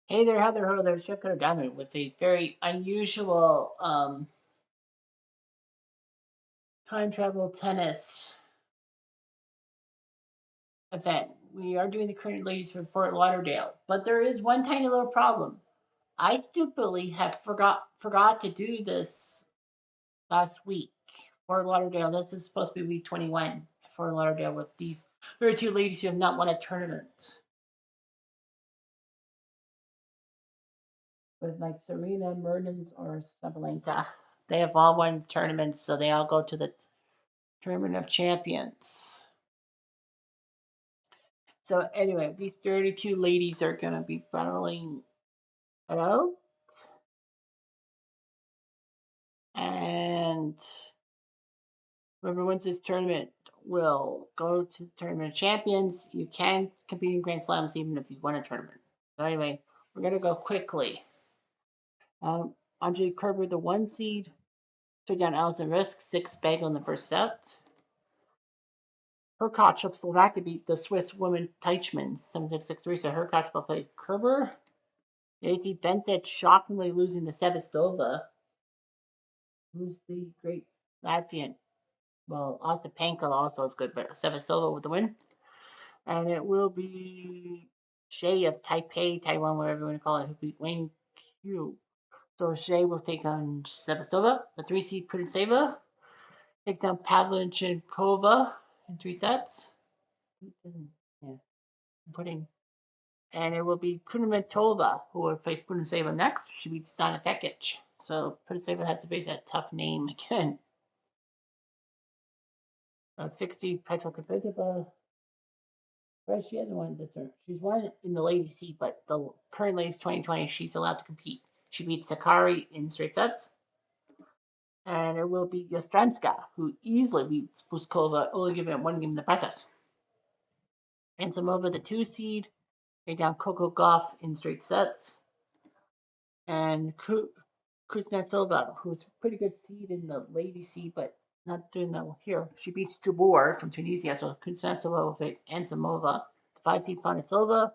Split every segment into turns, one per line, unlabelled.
Hey there, Heather Ho, there's Jeff Cutter Diamond with a very unusual time travel tennis event. We are doing the current ladies from Fort Lauderdale, but there is one tiny little problem. I stupidly have forgot to do this last week. Fort Lauderdale, this is supposed to be week 21 at Fort Lauderdale with these 32 ladies who have not won a tournament. With like Serena, Mertens, or Sabalenka. They have all won tournaments, so they all go to the Tournament of Champions. So anyway, these 32 ladies are gonna be battling it out. And whoever wins this tournament will go to the Tournament of Champions. You can compete in Grand Slams even if you won a tournament. So anyway, we're gonna go quickly. Andre Kerber, the 1 seed, took down Alison Risk 6 bag on the first set. Herkoch of Slovakia beat the Swiss woman Teichmann 7-6-6-3. So Herkoch will play Kerber. JT Bensich shockingly losing to Sevastova, who's the great Latvian. Well, Ostapenko also is good, but Sevastova with the win. And it will be Shea of Taipei, Taiwan, whatever you want to call it, who beat Wayne Q. So Shea will take on Sevastova. The 3 seed Pudenseva takes down Pavlyuchenkova in 3 sets. Yeah, putting. And it will be Kudermetova who will face Pudenseva next. She beats Donna Vekic. So Pudenseva has to face that tough name again. 60 Petra Kvitova. Well, she hasn't won this tournament. She's won in the ladies' seat, but the current ladies 2020, she's allowed to compete. She beats Sakari in straight sets. And it will be Yastremska, who easily beats Puskova, only giving it 1 game in the process. And Samova, the 2 seed, take down Coco Gauff in straight sets. And Kuznetsova, who's a pretty good seed in the ladies' seed, but not doing that well here. She beats Jabor from Tunisia, so Kuznetsova will face Ansamova. The 5 seed Fanasova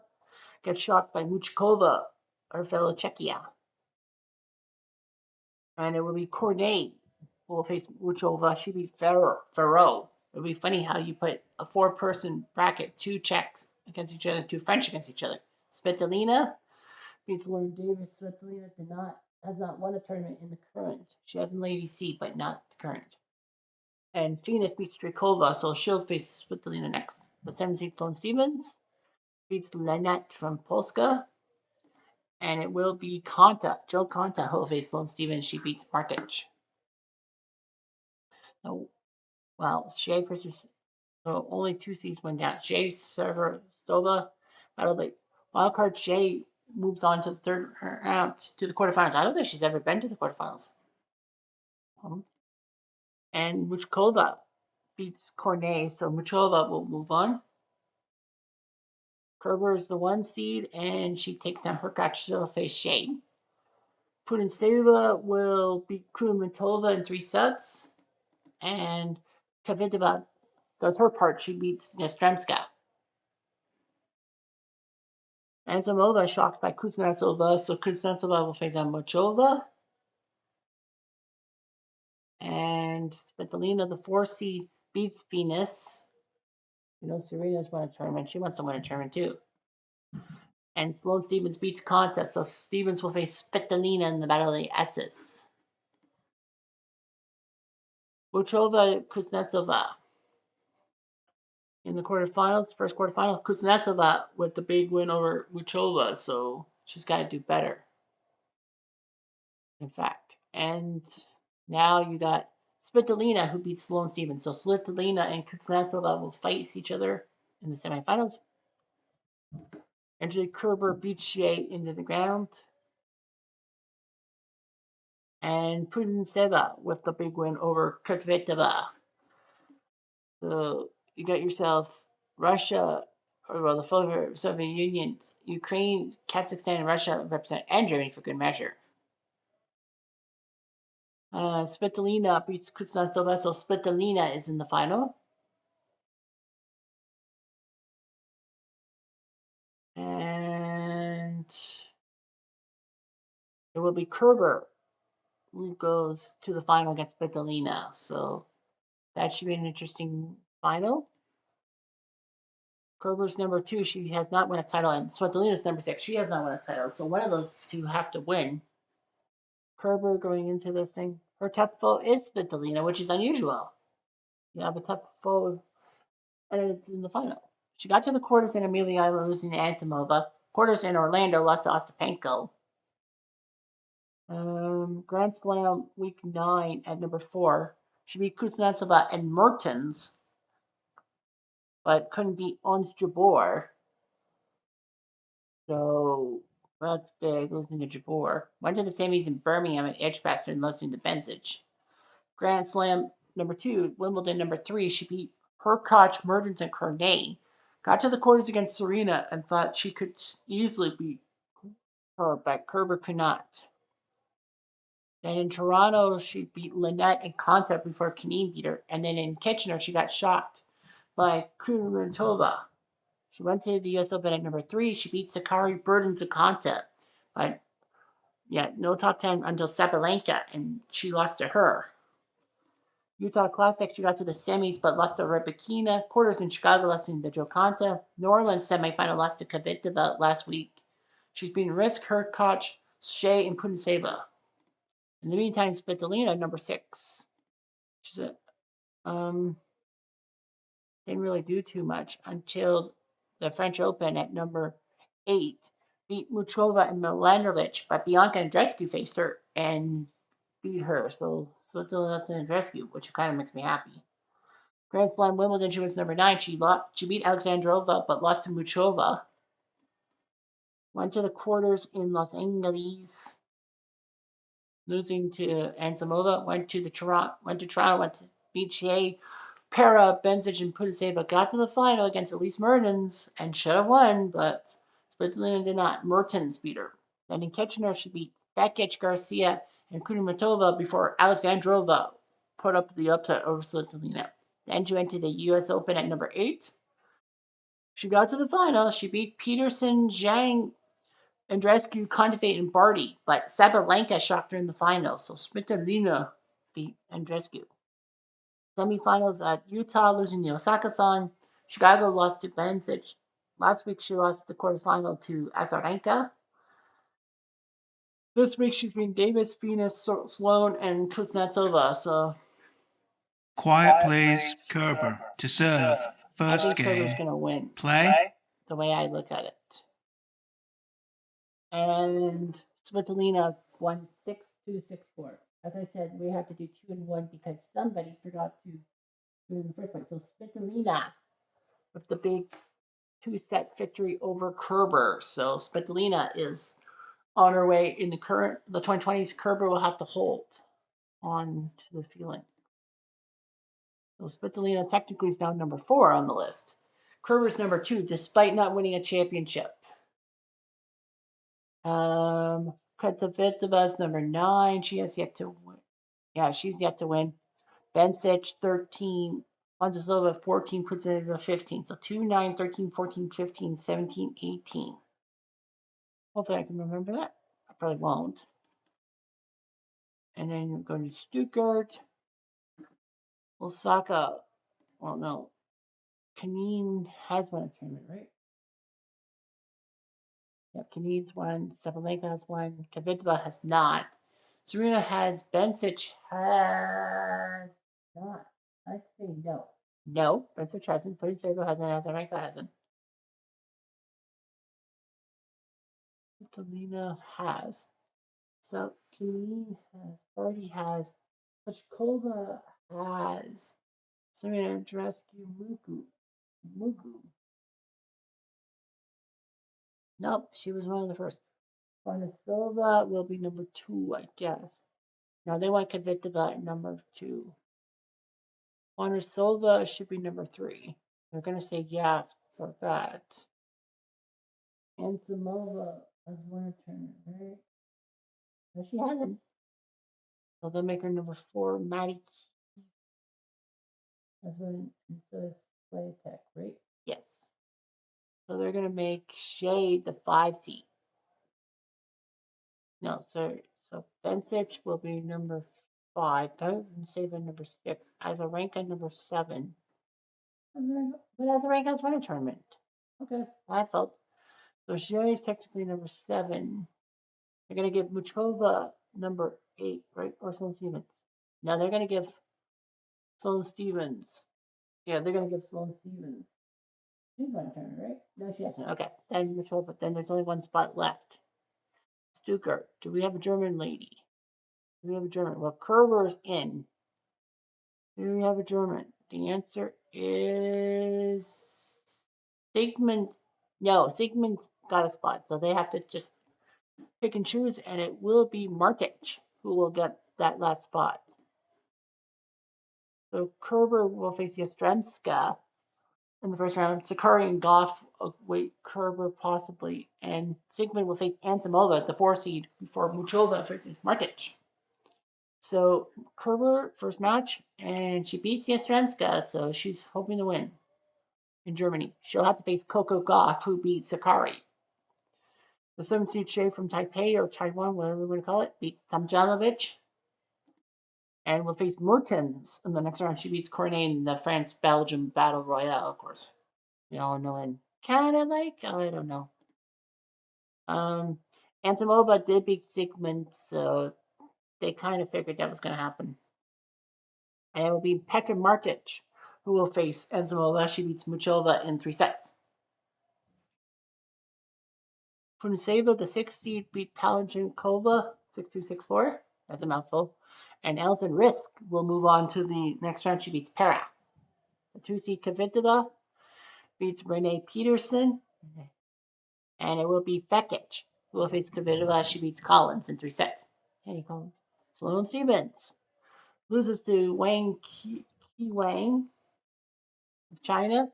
gets shocked by Muchkova, her fellow Czechia. And it will be Cornet who will face Muchova. She beat Ferro. It would be funny how you put a 4-person bracket, 2 Czechs against each other, 2 French against each other. Svitolina beats Lauren Davis. Svitolina has not won a tournament in the current. She has in ladies C, but not the current. And Venus beats Strikova, so she'll face Svitolina next. The 7 seed Sloane Stevens beats Lynette from Polska. And it will be Joe Conta, who will face Sloane Stevens. She beats Martic. So, well, Shea versus. So only 2 seeds went down. Shea Stova battled the wildcard. Shea moves on to the third round to the quarterfinals. I don't think she's ever been to the quarterfinals. And Muchkova beats Cornet, so Muchkova will move on. Kerber is the 1 seed, and she takes down Herkoch. She'll face Shea. Pudenseva will beat Kudermetova in 3 sets. And Kvitova does her part. She beats Yastremska. And Samova shocked by Kuznetsova, so Kuznetsova will face on Mochova. And Svitolina, the 4 seed, beats Venus. You know, Serena's won a tournament. She wants to win a tournament too. And Sloane Stevens beats Contest, so Stevens will face Svitolina in the Battle of the S's. Mochova, Kuznetsova. In the quarterfinals, first quarterfinal, Kuznetsova with the big win over Muchova, so she's got to do better. In fact, and now you got Svitolina who beats Sloane Stevens. So Svitolina and Kuznetsova will face each other in the semifinals. Angelique Kerber beats Shea into the ground. And Pudenseva with the big win over Kvitova. So you got yourself Russia, or well, the Soviet Union, Ukraine, Kazakhstan, and Russia represent, and Germany for good measure. Svitolina beats Kuznetsova, so Svitolina is in the final. And it will be Kerber who goes to the final against Svitolina. So that should be an interesting final. Kerber's number 2. She has not won a title, and Svitolina's number 6. She has not won a title. So one of those two have to win. Kerber going into this thing. Her tough foe is Svitolina, which is unusual. You have a tough foe, and it's in the final. She got to the quarters in Amelia, losing to Ansimova. Quarters in Orlando, lost to Ostapenko. Grand Slam week 9 at number 4. She beat Kuznetsova and Mertens, but couldn't beat Ons Jabeur. So that's big, losing to Jabeur. Went to the semis in Birmingham at Edgbaston and losing to Benzic. Grand Slam number 2, Wimbledon number 3. She beat Hurkacz, Mertens, and Cornet. Got to the quarters against Serena and thought she could easily beat her, but Kerber could not. Then in Toronto, she beat Lynette and Konta before Kaneen beat her. And then in Kitchener, she got shocked by Kudermetova. She went to the U.S. Open at number 3. She beat Sakari, Burdens, and Konta. But yeah, no top 10 until Sabalenka, and she lost to her. Utah Classic, she got to the semis, but lost to Rybakina. Quarters in Chicago, lost to Joe Konta. New Orleans semifinal, lost to Kvitova last week. She's been Risk, Hurkacz, Shea, and Putintseva. In the meantime, Svitolina, number 6. She's didn't really do too much until the French Open at number 8. Beat Muchova and Milanovic, but Bianca Andreescu faced her and beat her. So Svitolina and Andreescu, which kind of makes me happy. Grand Slam Wimbledon, she was number 9. She beat Alexandrova, but lost to Muchova. Went to the quarters in Los Angeles, losing to Ansimova. Went to Toronto, went to beat Shea, Para, Benzic, and Putintseva. Got to the final against Elise Mertens and should have won, but Svitolina did not. Mertens beat her. Then in Kitchener, she beat Bekic, Garcia, and Kudermetova before Alexandrova put up the upset over Svitolina. Then she went to the U.S. Open at number 8. She got to the final. She beat Peterson, Zhang, Andreescu, Kontaveit, and Barty, but Sabalenka shocked her in the final, so Svitolina beat Andreescu. Semifinals at Utah, losing to Osaka-san. Chicago lost to Benzic. Last week, she lost the quarterfinal to Azarenka. This week, she's been Davis, Venus, Sloane, and Kuznetsova, so
Quiet please, Kerber. To serve.
I
First
think Kerber's
game.
going to win,
Play.
the way I look at it. And Svitolina won 6-2, 6-4. As I said, we have to do 2 and 1 because somebody forgot to do it in the first place. So Svitolina with the big 2-set victory over Kerber. So Svitolina is on her way in the 2020s. Kerber will have to hold on to the feeling. So Svitolina technically is now number 4 on the list. Kerber's number 2, despite not winning a championship. Kvitova's number 9. She has yet to win. Yeah, she's yet to win. Benzic 13. Ondrzova 14. Kuznetsova 15. So 2, 9, 13, 14, 15, 17, 18. Hopefully I can remember that. I probably won't. And then we're going to Stuttgart. Osaka. Well, no. Kaneen has won a tournament, right? Yep, Kaneen's won. Sabalenka has won. Kvitova has not. Serena has. Benzic has not. I'd say no. No, Benzic hasn't. Putintseva hasn't. Azarenka hasn't. Svitolina has. So Kaneen has. Barty has. Pliskova has. Serena Andreescu Mugu. Nope, she was one of the first. Bonisova will be number 2, I guess. Now they want Kvitova at number 2. Bonisova should be number 3. They're going to say yeah for that. And Samova has won a tournament, right? No, she hasn't. So they'll make her number 4. Maddie has won, and so is Swiatek, right? Yes. So they're going to make Shea the 5 seed. No, sorry. So Bencic will be number 5. Save number 6. Azarenka number 7. But Azarenka's won a tournament. Okay, I felt. So Sherry is technically number 7. They're going to give Muchova number 8, right? Or Sloane Stevens. No, they're going to give Sloane Stevens. Yeah, they're going to give Sloane Stevens. She's won a tournament, right? No, she hasn't. Okay, then Muchova. Then there's only one spot left. Stuttgart. Do we have a German lady? Do we have a German? Well, Kerber's in. Do we have a German? The answer is Sigmund. No, Sigmund's got a spot, so they have to just pick and choose, and it will be Martic who will get that last spot. So Kerber will face Yastremska in the first round. Sakari and Goff await Kerber possibly, and Sigmund will face Ansimova at the 4 seed before Muchova faces Martic. So Kerber first match, and she beats Yastremska, so she's hoping to win in Germany. She'll have to face Coco Gauff, who beat Sakari. The 7 seed Shea from Taipei or Taiwan, whatever we want to call it, beats Tomjanovic and will face Mertens in the next round. She beats Cornet in the France-Belgium Battle Royale, of course. You all know in Canada, I don't know. Ansimova did beat Sigmund, so they kind of figured that was going to happen. And it will be Petra Martic who will face Ansimova. She beats Muchova in 3 sets. Punseva, the 6th seed, beat Palajinkova 6-2, 6-4. That's a mouthful. And Alison Risk will move on to the next round. She beats Para. The 2 seed Kvitova beats Renee Peterson. And it will be Fekic who will face Kvitova. She beats Collins in 3 sets. Hey, Collins. Sloane Stevens loses to Wang Qi Wang of China.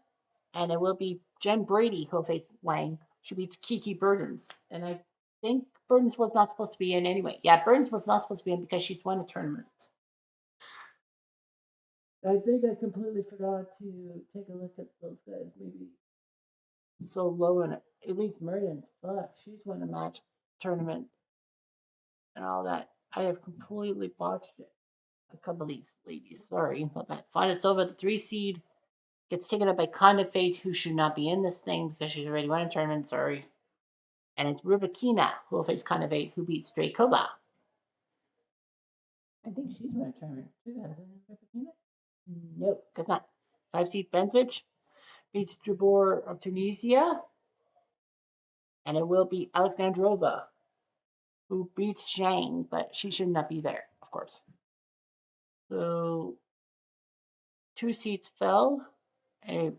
And it will be Jen Brady who will face Wang. She beats Kiki Burdens. And I think Burdens was not supposed to be in anyway. Yeah, Burdens was not supposed to be in because she's won a tournament. I think I completely forgot to take a look at those guys. Maybe so low in it. At least Mertens. Fuck, she's won a match tournament and all that. I have completely botched it. A couple of these ladies. Sorry about that. Finasova, the 3 seed, gets taken up by Conda Fate, who should not be in this thing because she's already won a tournament. Sorry. And it's Rybakina who will face Conda Fate, who beats Straykova. I think she's won a tournament too, hasn't Rybakina? Nope, does not. 5 seed Bencic beats Jabor of Tunisia. And it will be Alexandrova who beats Zhang, but she should not be there, of course. So 2 seats fell, and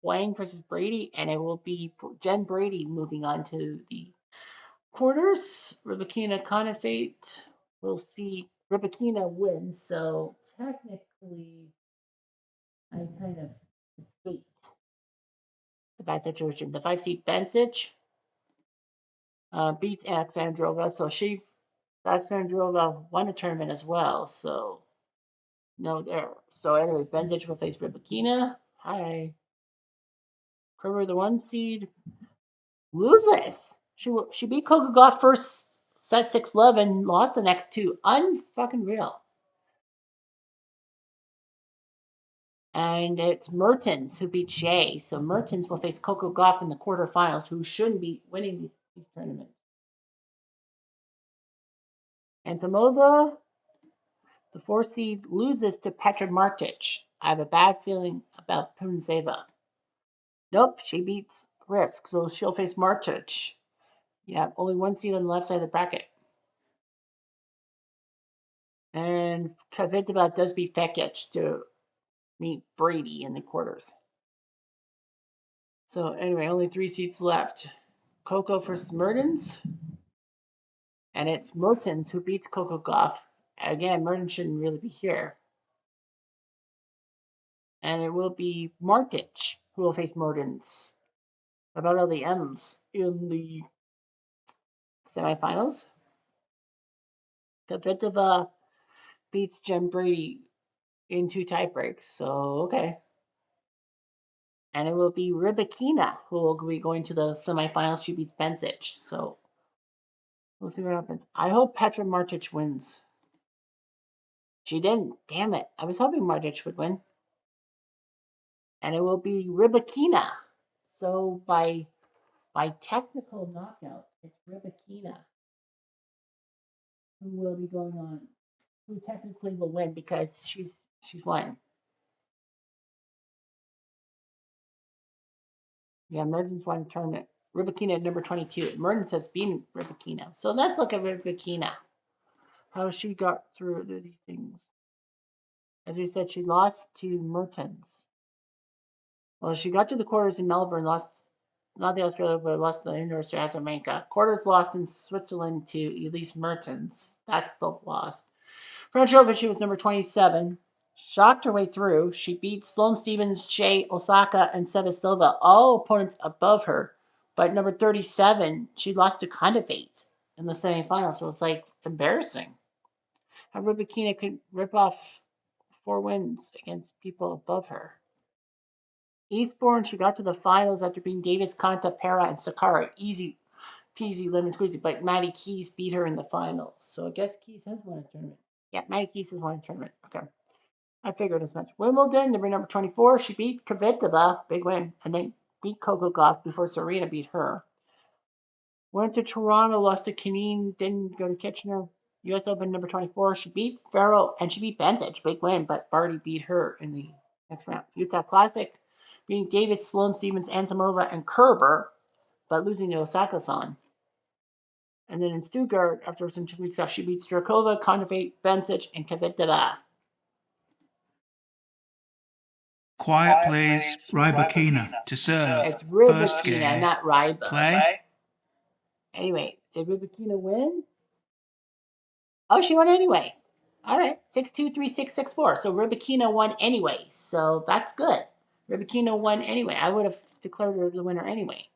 Wang versus Brady, and it will be Jen Brady moving on to the quarters. Rybakina Conifate. We'll see Rybakina wins, so technically I kind of escaped the bad situation. The 5 seat Bencic beats Alexandrova, so Alexandrova won a tournament as well, so no there. So anyway, Bencic will face Rybakina. Hi. Kerber, the 1 seed, loses. She beat Coco Gauff first set 6-love and lost the next 2. Unfucking real. And it's Mertens who beat Shea. So Mertens will face Coco Gauff in the quarterfinals, who shouldn't be winning these tournaments. And Samova, the 4 seed, loses to Petra Martic. I have a bad feeling about Punseva. Nope, she beats Risk, so she'll face Martic. Yeah, only 1 seed on the left side of the bracket. And Kvitova does beat Fekic to meet Brady in the quarters. So anyway, only 3 seats left. Coco versus Mertens. And it's Mertens who beats Coco Gauff. Again, Mertens shouldn't really be here. And it will be Martic who will face Mertens. About all the M's in the semifinals. Kvitova beats Jen Brady in 2 tiebreaks. So, okay. And it will be Rybakina who will be going to the semifinals. She beats Bencic. So We'll see what happens. I hope Petra Martic wins. She didn't. Damn it. I was hoping Martic would win. And it will be Rybakina. So by technical knockout, it's Rybakina who will be going on, who technically will win because she's won. Yeah, Mertens won the tournament. Rybakina at number 22. Mertens has beaten Rybakina. So let's look at Rybakina. How she got through these things. As we said, she lost to Mertens. Well, she got to the quarters in Melbourne, lost not the Australia, but lost the indoors to Azarenka. Quarters lost in Switzerland to Elise Mertens. That's the loss. Franchovic, she was number 27. Shocked her way through. She beat Sloane Stevens, Shea, Osaka, and Sevastova, all opponents above her. But number 37, she lost to Kondovate in the semifinals. So it's like embarrassing. How Rybakina could rip off 4 wins against people above her. Eastbourne, she got to the finals after beating Davis, Konta, Pera, and Sakara. Easy peasy lemon squeezy. But Maddie Keys beat her in the finals. So I guess Keys has won a tournament. Yeah, Maddie Keys has won a tournament. Okay. I figured as much. Wimbledon, number 24, she beat Kvitova, big win, and then beat Coco Gauff before Serena beat her. Went to Toronto, lost to Kineen, didn't go to Kitchener. US Open number 24, she beat Farrell and she beat Benzich, big win, but Barty beat her in the next round. Utah Classic, beating Davis, Sloane Stevens, Ansamova, and Kerber, but losing to Osaka-san. And then in Stuttgart, after some 2 weeks off, she beat Strakova, Kondovate, Benzich, and Kvitova.
Quiet please. Rybakina to serve.
It's
First
Rybakina,
game.
not Ryba.
Play.
Anyway, did Rybakina win? Oh, she won anyway. All right, 6-2, 3-6, 6-4. So Rybakina won anyway. So that's good. Rybakina won anyway. I would have declared her the winner anyway.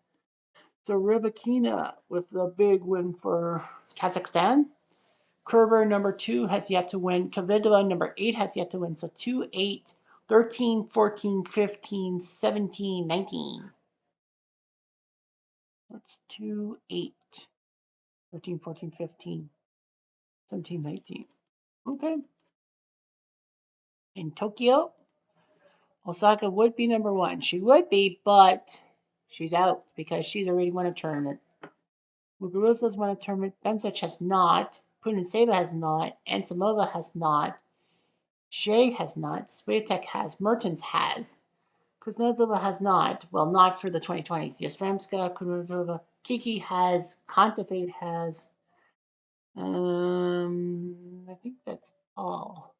So Rybakina with the big win for Kazakhstan. Kerber, number 2, has yet to win. Kvitova, number 8, has yet to win. So 2, 8, 13, 14, 15, 17, 19. That's 2, 8, 13, 14, 15, 17, 19. Okay. In Tokyo, Osaka would be number 1. She would be, but she's out because she's already won a tournament. Muguruza's won a tournament. Benzich has not. Puniseva has not. Ansamova has not. Shea has not. Swiatek has. Mertens has. Kuznetsova has not. Well, not for the 2020s. Yastramska, Kuznetsova, Kiki has. Kontaveit has. I think that's all.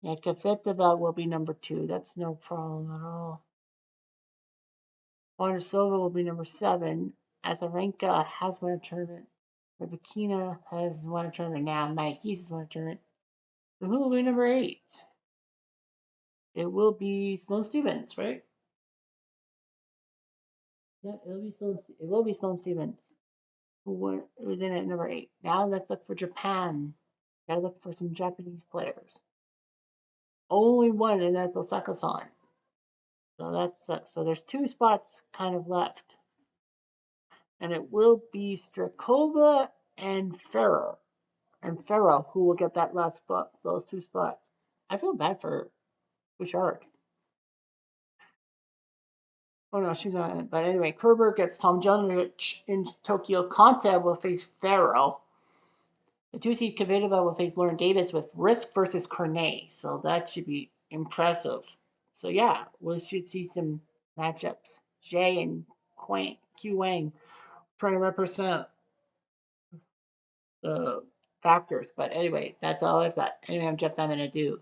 Yeah, Kvitova will be number 2. That's no problem at all. Vondrousova will be number 7. Azarenka has won a tournament. Rybakina has won a tournament now. Maikis has won a tournament. So who will be number 8? It will be Sloane Stevens, right? Yeah, it will be Sloane Stevens who was in at number 8. Now let's look for Japan. Gotta look for some Japanese players. Only one, and that's Osaka-san. So so there's 2 spots kind of left. And it will be Strakova and Ferrer. And Ferrer who will get that last spot, those 2 spots. I feel bad for Bouchard. Oh no, she's not. But anyway, Kerber gets Tom Tomljanovic in Tokyo. Konta will face Farrell. The 2 seed Kvitova will face Lauren Davis with Risk versus Cornet. So that should be impressive. So yeah, we should see some matchups. Jay and Q Wang trying to represent the factors. But anyway, that's all I've got. Anyway, I'm Jeff Diamond. I do.